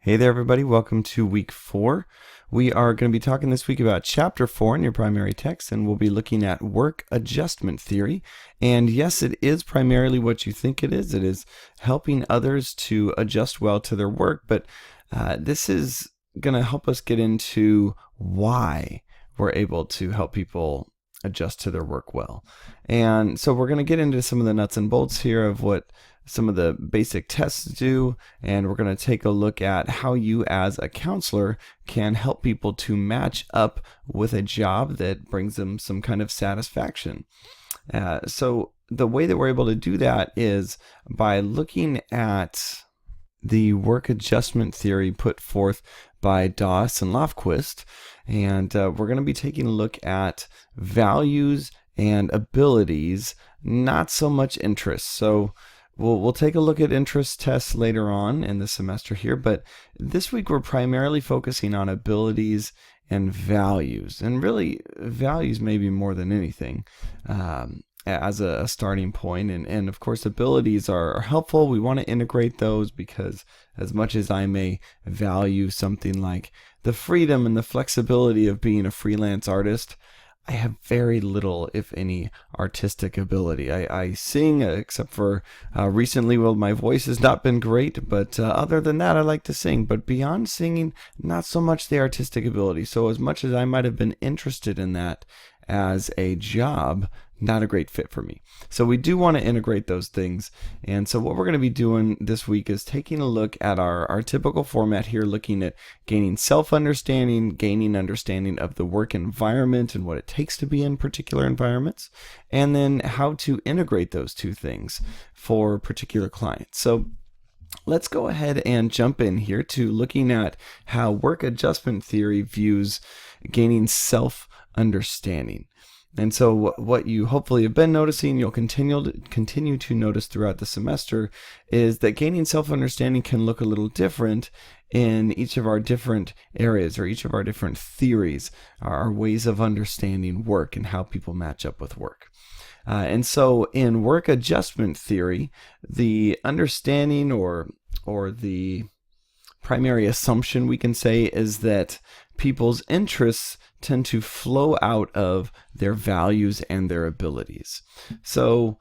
Hey there, everybody. Welcome to week 4. We are going to be talking this week about chapter 4 in your primary text, and we'll be looking at work adjustment theory. And yes, it is primarily what you think it is. It is helping others to adjust well to their work, but this is going to help us get into why we're able to help people adjust to their work well. And so we're going to get into some of the nuts and bolts here of what some of the basic tests do, and we're going to take a look at how you as a counselor can help people to match up with a job that brings them some kind of satisfaction. So the way that we're able to do that is by looking at the work adjustment theory put forth by Doss and Lofquist, and we're going to be taking a look at values and abilities, not so much interests. So We'll take a look at interest tests later on in the semester here, but this week we're primarily focusing on abilities and values, and really values maybe more than anything as a starting point. And of course, abilities are helpful. We want to integrate those because as much as I may value something like the freedom and the flexibility of being a freelance artist, I have very little, if any, artistic ability. I sing, except for recently, well, my voice has not been great, but other than that, I like to sing. But beyond singing, not so much the artistic ability. So as much as I might have been interested in that as a job, not a great fit for me. So we do want to integrate those things. And so what we're going to be doing this week is taking a look at our typical format here, looking at gaining self-understanding, gaining understanding of the work environment and what it takes to be in particular environments, and then how to integrate those two things for particular clients. So let's go ahead and jump in here to looking at how work adjustment theory views gaining self-understanding. And so what you hopefully have been noticing, you'll continue to notice throughout the semester, is that gaining self-understanding can look a little different in each of our different areas or each of our different theories, our ways of understanding work and how people match up with work. And so in work adjustment theory, the understanding or the primary assumption we can say is that people's interests tend to flow out of their values and their abilities. So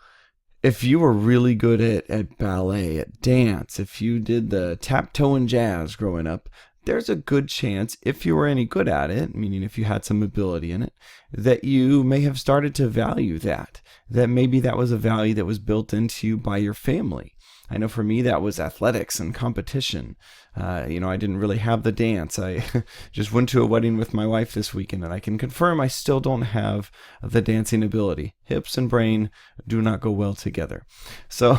if you were really good at ballet, at dance, if you did the tap toe and jazz growing up, there's a good chance, if you were any good at it, meaning if you had some ability in it, that you may have started to value that maybe that was a value that was built into you by your family. I know for me that was athletics and competition. I didn't really have the dance. I just went to a wedding with my wife this weekend, and I can confirm I still don't have the dancing ability. Hips and brain do not go well together. So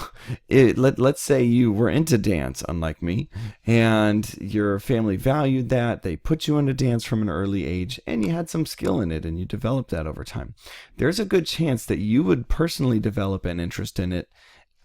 let's say you were into dance, unlike me, and your family valued that. They put you into dance from an early age, and you had some skill in it, and you developed that over time. There's a good chance that you would personally develop an interest in it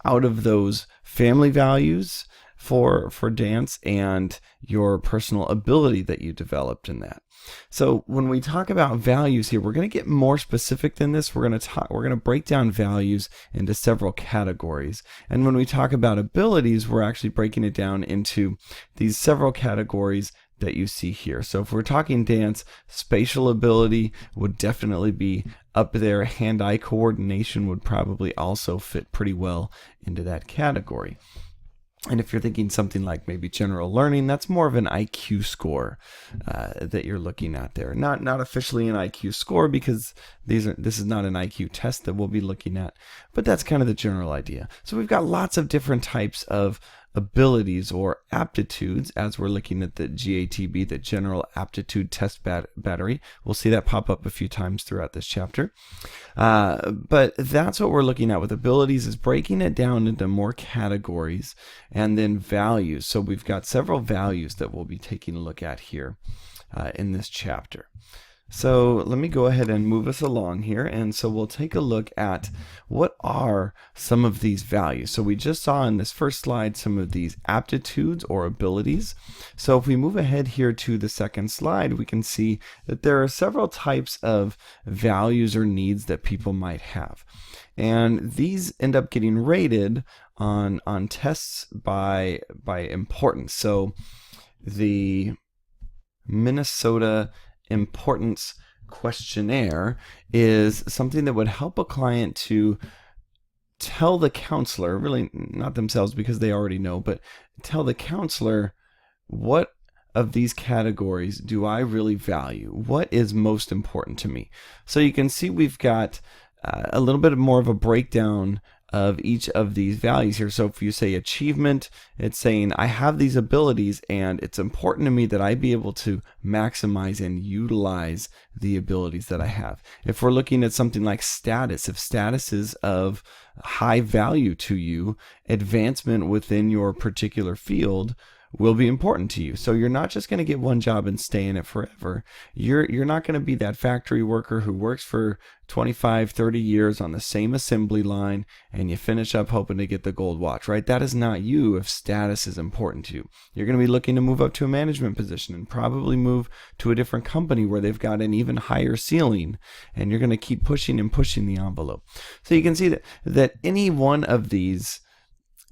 out of those family values for dance and your personal ability that you developed in that. So when we talk about values here, we're going to get more specific than this. We're going to break down values into several categories. And when we talk about abilities, we're actually breaking it down into these several categories that you see here. So if we're talking dance, spatial ability would definitely be up there. Hand-eye coordination would probably also fit pretty well into that category. And if you're thinking something like maybe general learning, that's more of an IQ score that you're looking at there. Not officially an IQ score because this is not an IQ test that we'll be looking at, but that's kind of the general idea. So we've got lots of different types of abilities or aptitudes as we're looking at the GATB, the General Aptitude Test Battery. We'll see that pop up a few times throughout this chapter. But that's what we're looking at with abilities, is breaking it down into more categories and then values. So we've got several values that we'll be taking a look at here in this chapter. So let me go ahead and move us along here. And so we'll take a look at what are some of these values. So we just saw in this first slide some of these aptitudes or abilities. So if we move ahead here to the second slide, we can see that there are several types of values or needs that people might have. And these end up getting rated on tests by importance. So the Minnesota Importance Questionnaire is something that would help a client to tell the counselor, really not themselves because they already know, but tell the counselor, what of these categories do I really value? What is most important to me? So you can see we've got a little bit more of a breakdown of each of these values here. So if you say achievement, it's saying I have these abilities and it's important to me that I be able to maximize and utilize the abilities that I have. If we're looking at something like status, if status is of high value to you, advancement within your particular field will be important to you. So you're not just going to get one job and stay in it forever. You're not going to be that factory worker who works for 25, 30 years on the same assembly line and you finish up hoping to get the gold watch, right? That is not you if status is important to you. You're going to be looking to move up to a management position and probably move to a different company where they've got an even higher ceiling, and you're going to keep pushing and pushing the envelope. So you can see that any one of these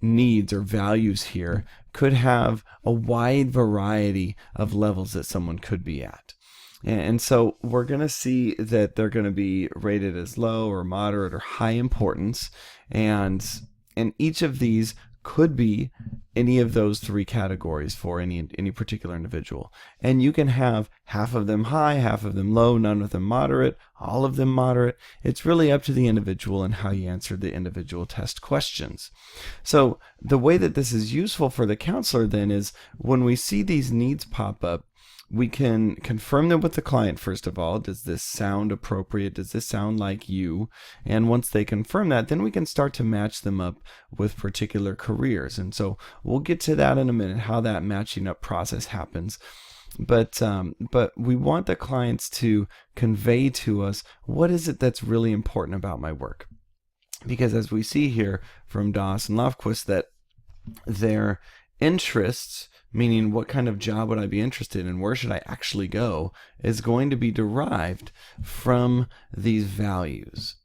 needs or values here could have a wide variety of levels that someone could be at. And so we're going to see that they're going to be rated as low or moderate or high importance. And each of these could be any of those three categories for any particular individual. And you can have half of them high, half of them low, none of them moderate, all of them moderate. It's really up to the individual and how you answer the individual test questions. So the way that this is useful for the counselor then is when we see these needs pop up, we can confirm them with the client, first of all. Does this sound appropriate? Does this sound like you? And once they confirm that, then we can start to match them up with particular careers. And so we'll get to that in a minute, how that matching up process happens. But we want the clients to convey to us, what is it that's really important about my work? Because as we see here from Doss and Lofquist, that their interests, meaning what kind of job would I be interested in, where should I actually go, is going to be derived from these values.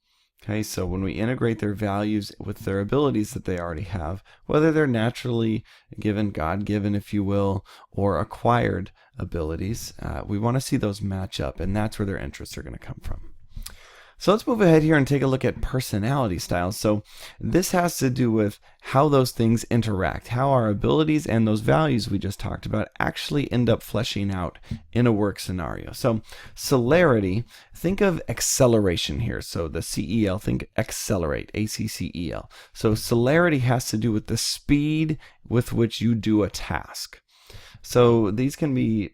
Okay, so when we integrate their values with their abilities that they already have, whether they're naturally given, God-given, if you will, or acquired abilities, we want to see those match up, and that's where their interests are going to come from. So let's move ahead here and take a look at personality styles. So this has to do with how those things interact, how our abilities and those values we just talked about actually end up fleshing out in a work scenario. So celerity, think of acceleration here. So the CEL, think accelerate, ACCEL. So celerity has to do with the speed with which you do a task. So this can be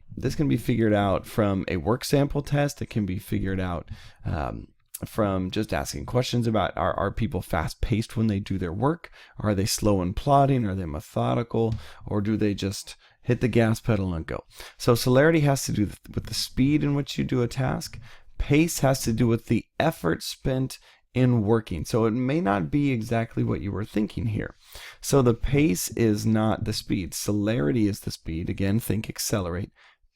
figured out from a work sample test. It can be figured out from just asking questions about, are people fast-paced when they do their work? Are they slow and plodding? Are they methodical? Or do they just hit the gas pedal and go? So celerity has to do with the speed in which you do a task. Pace has to do with the effort spent in working. So it may not be exactly what you were thinking here. So the pace is not the speed. Celerity is the speed. Again, think accelerate.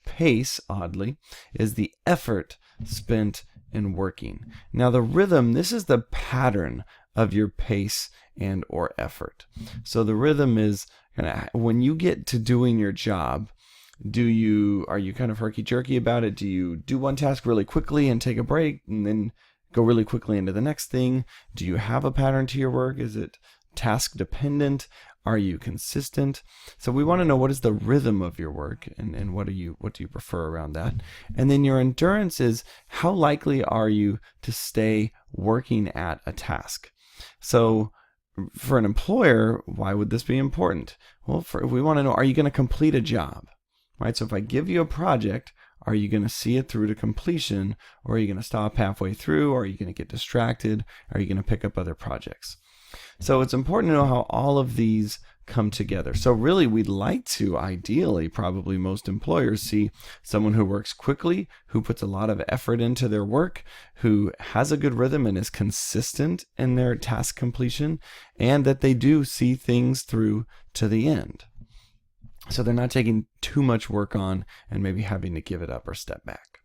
Pace, oddly, is the effort spent in working. Now the rhythm, this is the pattern of your pace and or effort. So the rhythm is when you get to doing your job, are you kind of herky-jerky about it? Do you do one task really quickly and take a break and then go really quickly into the next thing? Do you have a pattern to your work? Is it task dependent? Are you consistent? So we want to know, what is the rhythm of your work, and what do you prefer around that? And then your endurance is, how likely are you to stay working at a task? So for an employer, why would this be important? Well, we want to know, are you going to complete a job? Right? So if I give you a project, are you going to see it through to completion, or are you going to stop halfway through, or are you going to get distracted? Are you going to pick up other projects? So it's important to know how all of these come together. So really, we'd like to, ideally, probably most employers see someone who works quickly, who puts a lot of effort into their work, who has a good rhythm and is consistent in their task completion, and that they do see things through to the end. So they're not taking too much work on and maybe having to give it up or step back.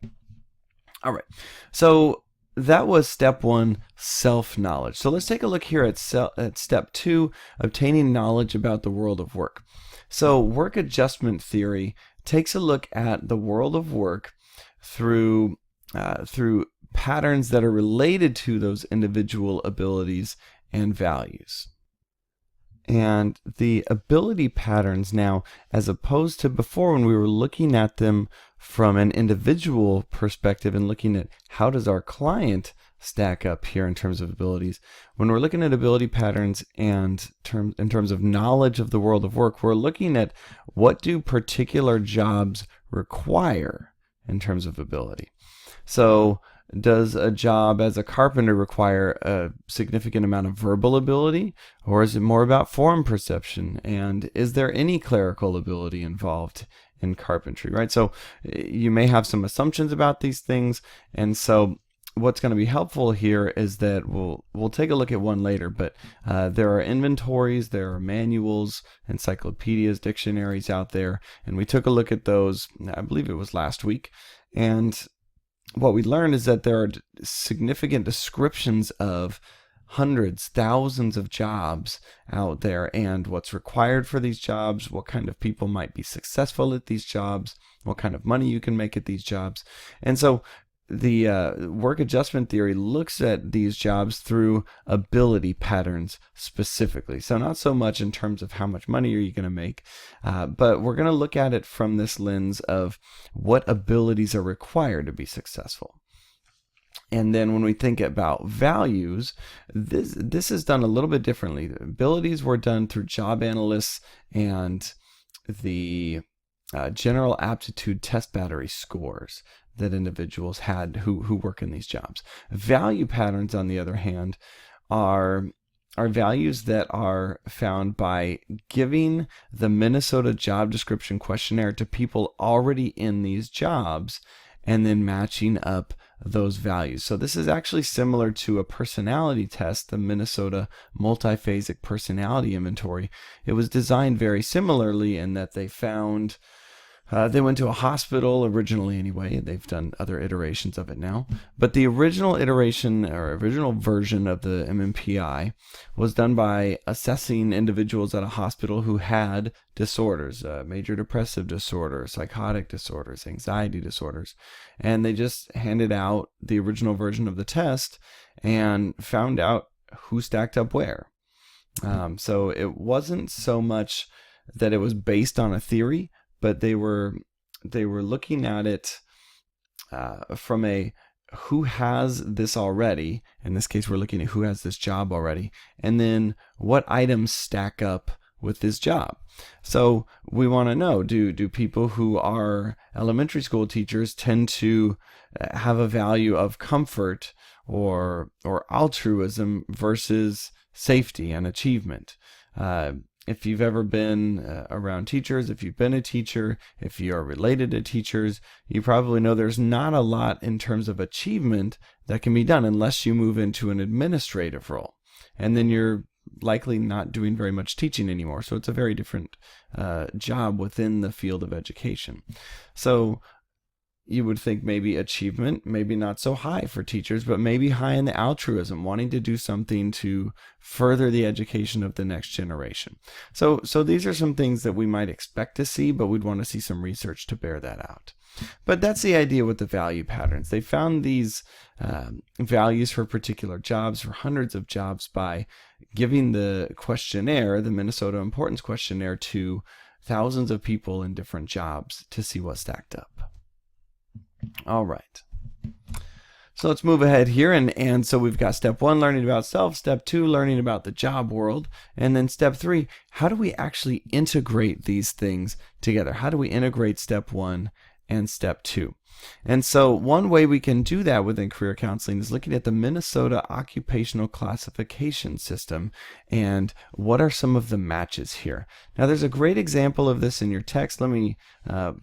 All right. So that was step one, self-knowledge. So let's take a look here at step two, obtaining knowledge about the world of work. So work adjustment theory takes a look at the world of work through patterns that are related to those individual abilities and values. And the ability patterns now, as opposed to before when we were looking at them from an individual perspective and looking at how does our client stack up here in terms of abilities, when we're looking at ability patterns and in terms of knowledge of the world of work, we're looking at what do particular jobs require in terms of ability. So does a job as a carpenter require a significant amount of verbal ability, or is it more about form perception? And is there any clerical ability involved in carpentry, right? So you may have some assumptions about these things, and so what's going to be helpful here is that we'll take a look at one later, but there are inventories, there are manuals, encyclopedias, dictionaries out there, and we took a look at those, I believe it was last week, and what we learned is that there are significant descriptions of hundreds, thousands of jobs out there and what's required for these jobs, what kind of people might be successful at these jobs, what kind of money you can make at these jobs. And so the work adjustment theory looks at these jobs through ability patterns specifically. So not so much in terms of how much money are you going to make, but we're going to look at it from this lens of what abilities are required to be successful. And then when we think about values, this is done a little bit differently. The abilities were done through job analysts and the general aptitude test battery scores that individuals had who work in these jobs. Value patterns, on the other hand, are values that are found by giving the Minnesota job description questionnaire to people already in these jobs and then matching up those values. So this is actually similar to a personality test, the Minnesota multiphasic personality inventory. It was designed very similarly in that they found they went to a hospital originally anyway. They've done other iterations of it now. But the original iteration or original version of the MMPI was done by assessing individuals at a hospital who had disorders, major depressive disorder, psychotic disorders, anxiety disorders. And they just handed out the original version of the test and found out who stacked up where. So it wasn't so much that it was based on a theory, but they were looking at it from a who has this already. In this case, we're looking at who has this job already, and then what items stack up with this job. So we want to know, do people who are elementary school teachers tend to have a value of comfort or altruism versus safety and achievement? If you've ever been around teachers, if you've been a teacher, if you are related to teachers, you probably know there's not a lot in terms of achievement that can be done unless you move into an administrative role. And then you're likely not doing very much teaching anymore. So it's a very different job within the field of education. So you would think maybe achievement, maybe not so high for teachers, but maybe high in the altruism, wanting to do something to further the education of the next generation. So these are some things that we might expect to see, but we'd want to see some research to bear that out. But that's the idea with the value patterns. They found these values for particular jobs, for hundreds of jobs, by giving the questionnaire, the Minnesota Importance Questionnaire, to thousands of people in different jobs to see what stacked up. All right. So let's move ahead here. And so we've got step 1, learning about self, step 2, learning about the job world, and then step 3, how do we actually integrate these things together? How do we integrate step 1 and step 2? And so one way we can do that within career counseling is looking at the Minnesota Occupational Classification System and what are some of the matches here. Now there's a great example of this in your text. Let me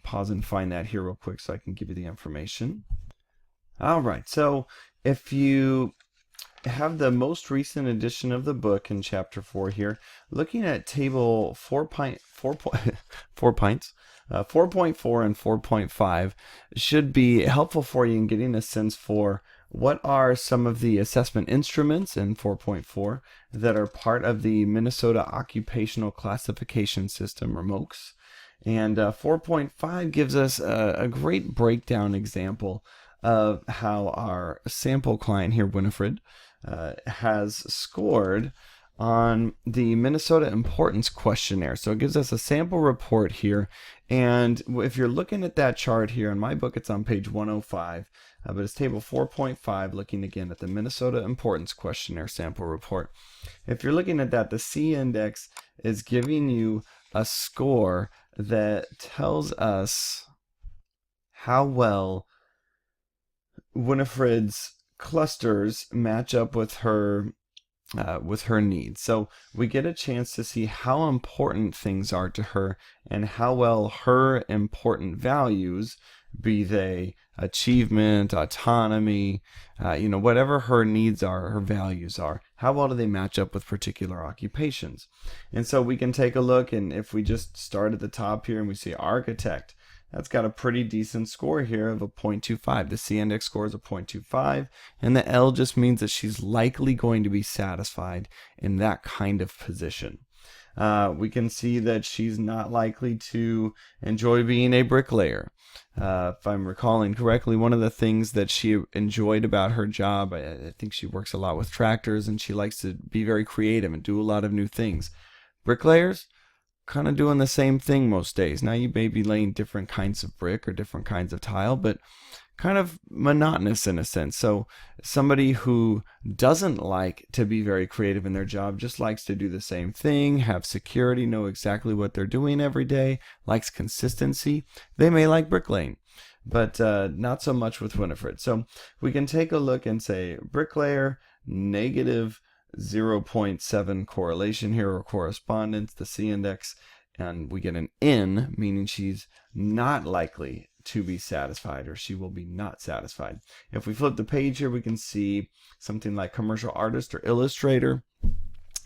pause and find that here real quick so I can give you the information. All right, so if you have the most recent edition of the book in chapter 4 here, looking at table 4.4 and 4.5 should be helpful for you in getting a sense for what are some of the assessment instruments in 4.4 that are part of the Minnesota Occupational Classification System, or MOCS, And 4.5 gives us a great breakdown example of how our sample client here, Winifred, has scored on the Minnesota Importance Questionnaire. So it gives us a sample report here. And if you're looking at that chart here, in my book, it's on page 105, but it's table 4.5, looking again at the Minnesota Importance Questionnaire sample report. If you're looking at that, the C index is giving you a score that tells us how well Winifred's clusters match up with her needs. So we get a chance to see how important things are to her and how well her important values, be they achievement, autonomy, whatever her needs are, her values are, how well do they match up with particular occupations. And so we can take a look, and if we just start at the top here and we see architect, that's got a pretty decent score here of a 0.25. The C index score is a 0.25, and the L just means that she's likely going to be satisfied in that kind of position. We can see that she's not likely to enjoy being a bricklayer. If I'm recalling correctly, one of the things that she enjoyed about her job, I think she works a lot with tractors and she likes to be very creative and do a lot of new things. Bricklayers, kind of doing the same thing most days. Now you may be laying different kinds of brick or different kinds of tile, but kind of monotonous in a sense. So somebody who doesn't like to be very creative in their job, just likes to do the same thing, have security, know exactly what they're doing every day, likes consistency, they may like bricklaying, but not so much with Winifred. So we can take a look and say bricklayer, negative 0.7 correlation here, or correspondence, the C index, and we get an N, meaning she's not likely to be satisfied, or she will be not satisfied. If we flip the page here, we can see something like commercial artist or illustrator.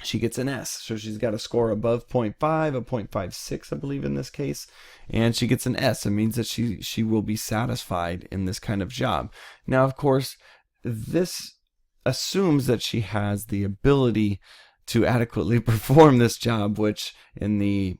She gets an S, so she's got a score above 0.5, a 0.56, I believe in this case, and she gets an S. It means that she will be satisfied in this kind of job. Now, of course, this assumes that she has the ability to perform this job, which in the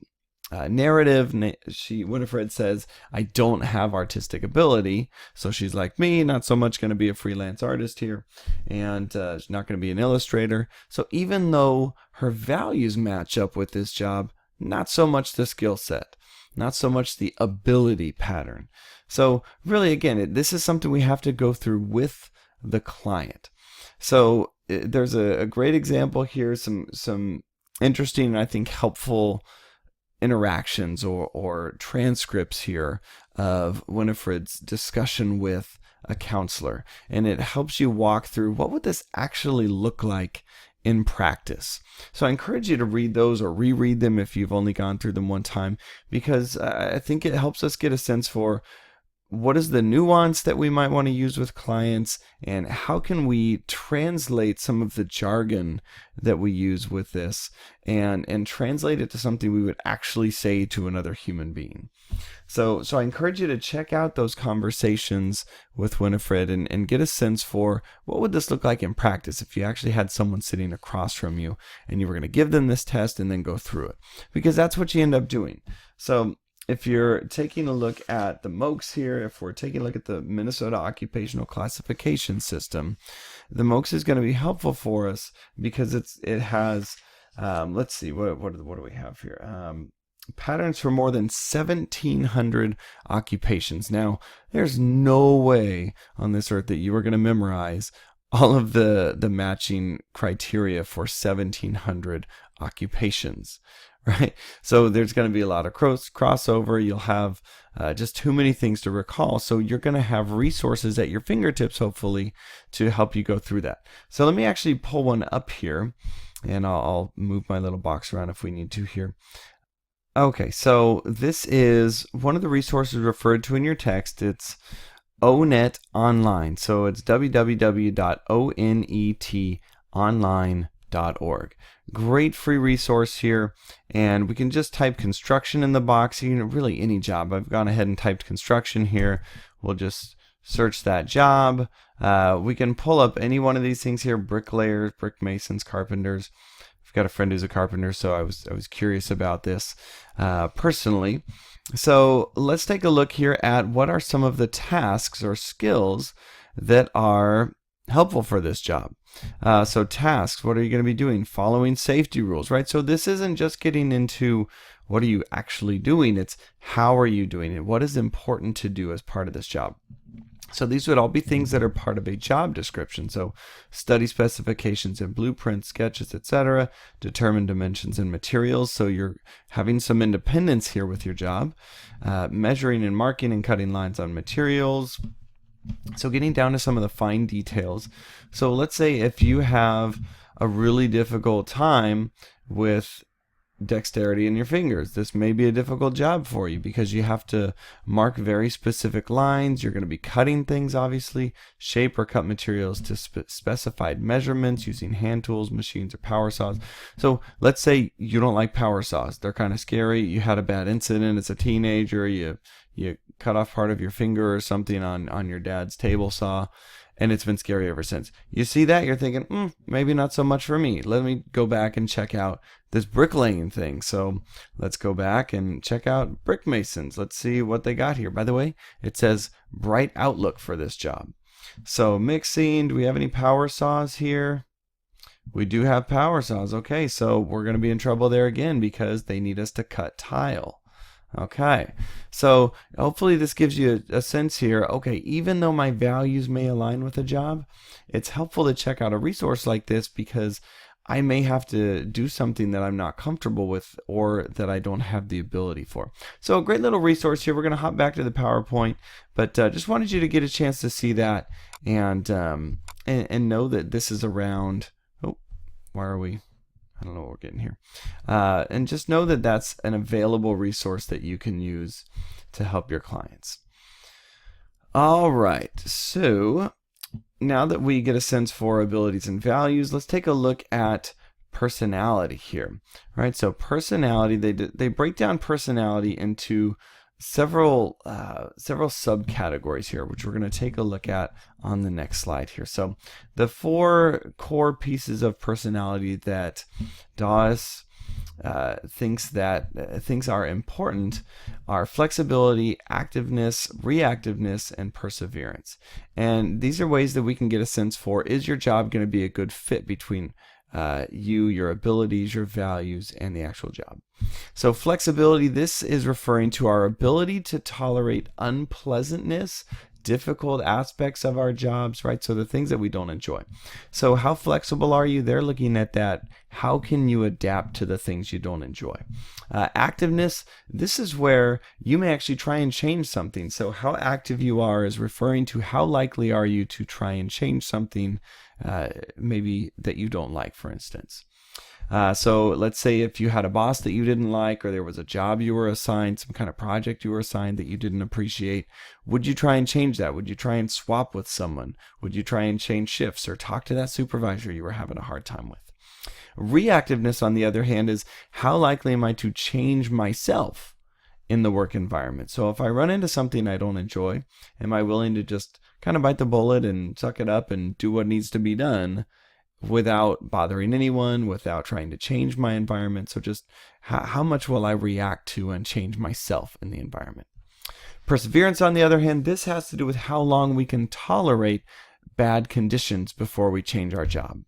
narrative, Winifred says, I don't have artistic ability. So she's like me, not so much going to be a freelance artist here, and she's not going to be an illustrator. So even though her values match up with this job, not so much the skill set, not so much the ability pattern. So really, again, this is something we have to go through with the client. So there's a great example here, some interesting and I think helpful interactions or transcripts here of Winifred's discussion with a counselor, and it helps you walk through what would this actually look like in practice. So I encourage you to read those or reread them if you've only gone through them one time, because I think it helps us get a sense for what is the nuance that we might want to use with clients, and how can we translate some of the jargon that we use with this and translate it to something we would actually say to another human being. So I encourage you to check out those conversations with Winifred and get a sense for what would this look like in practice if you actually had someone sitting across from you and you were going to give them this test and then go through it, because that's what you end up doing. So if you're taking a look at the MOCS here, if we're taking a look at the Minnesota Occupational Classification System, the MOCS is going to be helpful for us because it has, let's see, what do we have here? Patterns for more than 1,700 occupations. Now, there's no way on this earth that you are going to memorize all of the matching criteria for 1,700 occupations, right? So there's going to be a lot of crossover. You'll have just too many things to recall. So you're going to have resources at your fingertips, hopefully, to help you go through that. So let me actually pull one up here, and I'll move my little box around if we need to here. Okay, so this is one of the resources referred to in your text. It's ONET Online. So it's www.onetonline.org. Great free resource here, and we can just type construction in the box. Really any job. I've gone ahead and typed construction here. We'll just search that job. We can pull up any one of these things here: bricklayers, brick masons, carpenters. I've got a friend who's a carpenter, so I was curious about this personally. So let's take a look here at what are some of the tasks or skills that are helpful for this job. So tasks, what are you going to be doing? Following safety rules, right? So this isn't just getting into what are you actually doing, it's how are you doing it? What is important to do as part of this job? So these would all be things that are part of a job description. So study specifications and blueprints, sketches, etc. Determine dimensions and materials. So you're having some independence here with your job. Measuring and marking and cutting lines on materials. So getting down to some of the fine details. So let's say if you have a really difficult time with dexterity in your fingers, this may be a difficult job for you because you have to mark very specific lines. You're going to be cutting things, obviously, shape or cut materials to specified measurements using hand tools, machines, or power saws. So let's say you don't like power saws. They're kind of scary. You had a bad incident as a teenager. You cut off part of your finger or something on your dad's table saw, and it's been scary ever since. You see that, you're thinking, maybe not so much for me. Let me go back and check out this bricklaying thing. So let's go back and check out brick masons. Let's see what they got here. By the way, it says bright outlook for this job. So mixing, do we have any power saws here? We do have power saws. Okay, so we're going to be in trouble there again because they need us to cut tile. Okay, so hopefully this gives you a sense here. Okay, even though my values may align with a job, it's helpful to check out a resource like this because I may have to do something that I'm not comfortable with or that I don't have the ability for. So a great little resource here. We're going to hop back to the PowerPoint, but just wanted you to get a chance to see that and know that this is around. Oh, why are we? I don't know what we're getting here. And just know that that's an available resource that you can use to help your clients. All right, so now that we get a sense for abilities and values, let's take a look at personality here. All right, so personality, they break down personality into several subcategories here, which we're going to take a look at on the next slide here. So the 4 core pieces of personality that Dawes thinks are important are flexibility, activeness, reactiveness, and perseverance. And these are ways that we can get a sense for, is your job going to be a good fit between you, your abilities, your values, and the actual job. So flexibility, this is referring to our ability to tolerate unpleasantness, difficult aspects of our jobs, right? So the things that we don't enjoy. So how flexible are you? They're looking at that. How can you adapt to the things you don't enjoy? Activeness, this is where you may actually try and change something. So how active you are is referring to how likely are you to try and change something maybe that you don't like, for instance. So let's say if you had a boss that you didn't like, or there was a job you were assigned, some kind of project you were assigned that you didn't appreciate, would you try and change that? Would you try and swap with someone? Would you try and change shifts or talk to that supervisor you were having a hard time with? Reactiveness, on the other hand, is how likely am I to change myself in the work environment? So if I run into something I don't enjoy, am I willing to just kind of bite the bullet and suck it up and do what needs to be done without bothering anyone, without trying to change my environment? So just how much will I react to and change myself in the environment? Perseverance, on the other hand, this has to do with how long we can tolerate bad conditions before we change our job.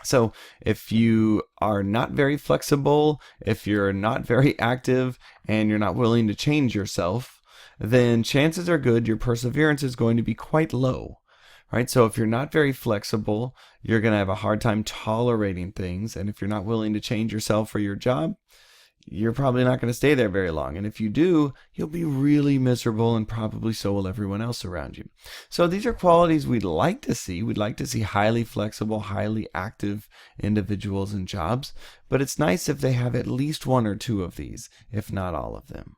So if you are not very flexible, if you're not very active, and you're not willing to change yourself, then chances are good your perseverance is going to be quite low. Right? So if you're not very flexible, you're going to have a hard time tolerating things. And if you're not willing to change yourself for your job, you're probably not going to stay there very long. And if you do, you'll be really miserable, and probably so will everyone else around you. So these are qualities we'd like to see. We'd like to see highly flexible, highly active individuals in jobs. But it's nice if they have at least 1 or 2 of these, if not all of them.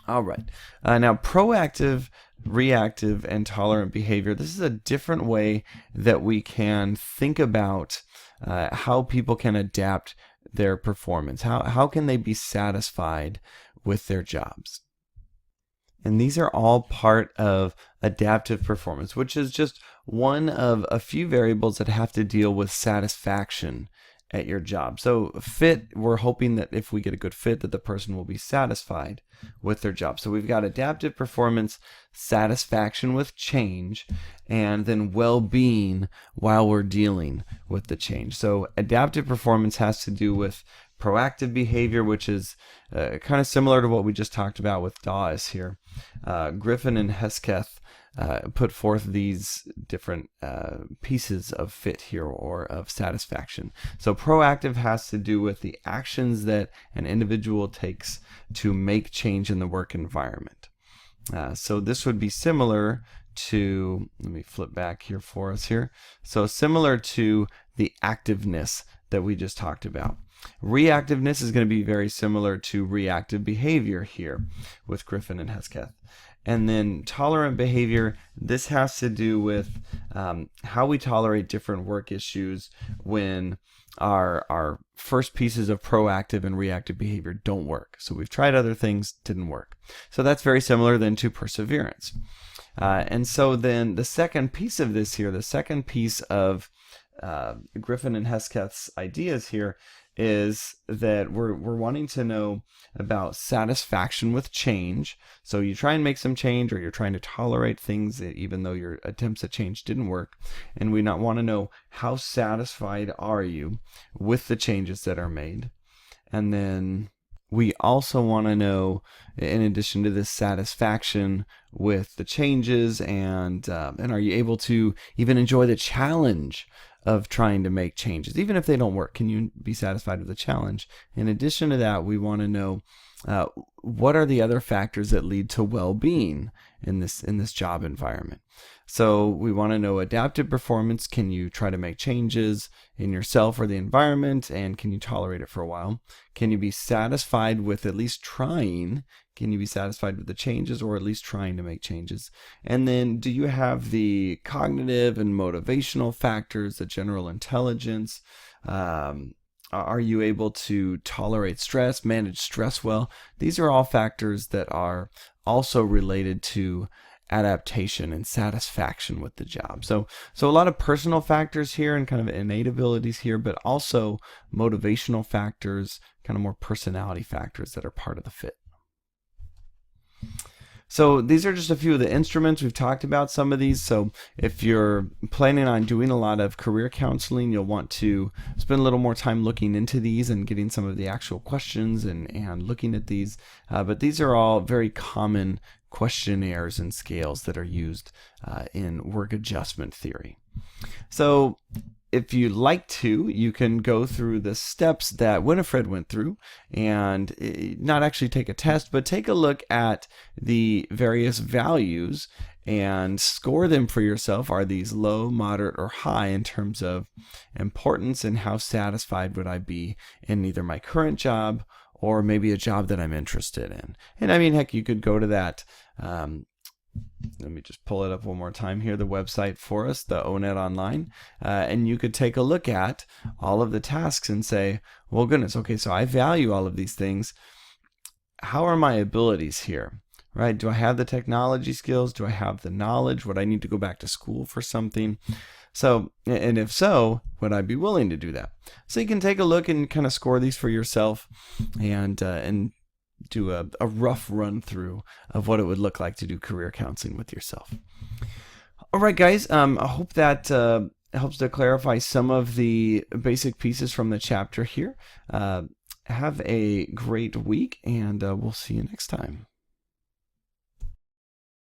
All right. Now, proactive, reactive, and tolerant behavior. This is a different way that we can think about how people can adapt their performance. How can they be satisfied with their jobs? And these are all part of adaptive performance, which is just one of a few variables that have to deal with satisfaction at your job. So fit, we're hoping that if we get a good fit, that the person will be satisfied with their job. So we've got adaptive performance, satisfaction with change, and then well-being while we're dealing with the change. So adaptive performance has to do with proactive behavior, which is kind of similar to what we just talked about with Dawes here. Griffin and Hesketh put forth these different pieces of fit here, or of satisfaction. So proactive has to do with the actions that an individual takes to make change in the work environment. So this would be similar to, let me flip back here for us here. So similar to the activeness that we just talked about. Reactiveness is going to be very similar to reactive behavior here with Griffin and Hesketh. And then tolerant behavior, this has to do with how we tolerate different work issues when our first pieces of proactive and reactive behavior don't work. So we've tried other things, didn't work. So that's very similar then to perseverance. And so then the second piece of this here, the second piece of Griffin and Hesketh's ideas here, is that we're wanting to know about satisfaction with change. So you try and make some change, or you're trying to tolerate things even though your attempts at change didn't work. And we not want to know, how satisfied are you with the changes that are made? And then we also want to know, in addition to this satisfaction with the changes, and are you able to even enjoy the challenge of trying to make changes, even if they don't work? Can you be satisfied with the challenge? In addition to that, we want to know what are the other factors that lead to well-being in this job environment. So we want to know adaptive performance. Can you try to make changes in yourself or the environment, and can you tolerate it for a while? Can you be satisfied with at least trying? Can you be satisfied with the changes, or at least trying to make changes? And then, do you have the cognitive and motivational factors, the general intelligence? Are you able to tolerate stress, manage stress well? These are all factors that are also related to adaptation and satisfaction with the job. So a lot of personal factors here and kind of innate abilities here, but also motivational factors, kind of more personality factors that are part of the fit. So these are just a few of the instruments. We've talked about some of these. So if you're planning on doing a lot of career counseling, you'll want to spend a little more time looking into these and getting some of the actual questions and looking at these. But these are all very common questionnaires and scales that are used in work adjustment theory. So if you'd like to, you can go through the steps that Winifred went through and not actually take a test, but take a look at the various values and score them for yourself. Are these low, moderate, or high in terms of importance, and how satisfied would I be in either my current job or maybe a job that I'm interested in? And I mean, heck, you could go to that. Let me just pull it up one more time here, the website for us, the ONET Online, and you could take a look at all of the tasks and say, well, goodness, okay, so I value all of these things. How are my abilities here, right? Do I have the technology skills? Do I have the knowledge? Would I need to go back to school for something? So, and if so, would I be willing to do that? So you can take a look and kind of score these for yourself and do a rough run through of what it would look like to do career counseling with yourself. All right, guys, I hope that helps to clarify some of the basic pieces from the chapter here. Have a great week, and we'll see you next time.